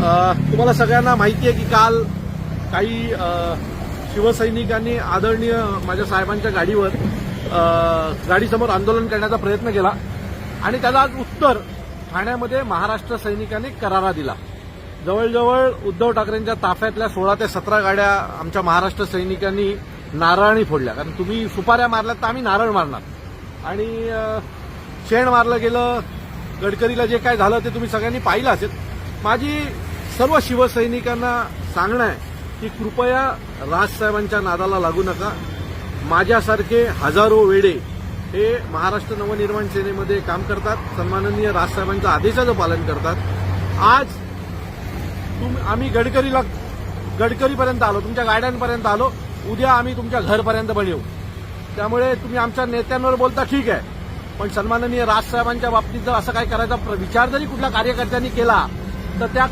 तुम्हाला सगळ्यांना माहिती आहे की काल काही शिवसैनिकांनी आदरणीय माझ्या साहेबांच्या गाडीसमोर आंदोलन करण्याचा प्रयत्न केला आणि त्याला आज उत्तर ठाण्यामध्ये महाराष्ट्र सैनिकांनी करारा दिला. जवळजवळ उद्धव ठाकरेंच्या ताफ्यातल्या 16 ते 17 गाड्या आमच्या महाराष्ट्र सैनिकांनी नारळाने फोडल्या. कारण तुम्ही सुपाऱ्या मारल्यात तर आम्ही नारळ मारणार आणि शेण मारलं गेलं. गडकरीला जे काय झालं ते तुम्ही सगळ्यांनी पाहिलं असेल. माझी सर्व शिवसैनिकांना सांगणं आहे की कृपया राजसाहेबांच्या नादाला लागू नका. माझ्यासारखे हजारो वेडे हे महाराष्ट्र नवनिर्माण सेनेमध्ये काम करतात, सन्माननीय राजसाहेबांच्या आदेशाचं पालन करतात. आज आम्ही गडकरीपर्यंत आलो, तुमच्या गाड्यांपर्यंत आलो, उद्या आम्ही तुमच्या घरपर्यंत पण येऊ. त्यामुळे तुम्ही आमच्या नेत्यांवर बोलता ठीक आहे, पण सन्माननीय राजसाहेबांच्या बाबतीत जर असं काय करायचा विचार जरी कुठल्या कार्यकर्त्यांनी केला तर त्या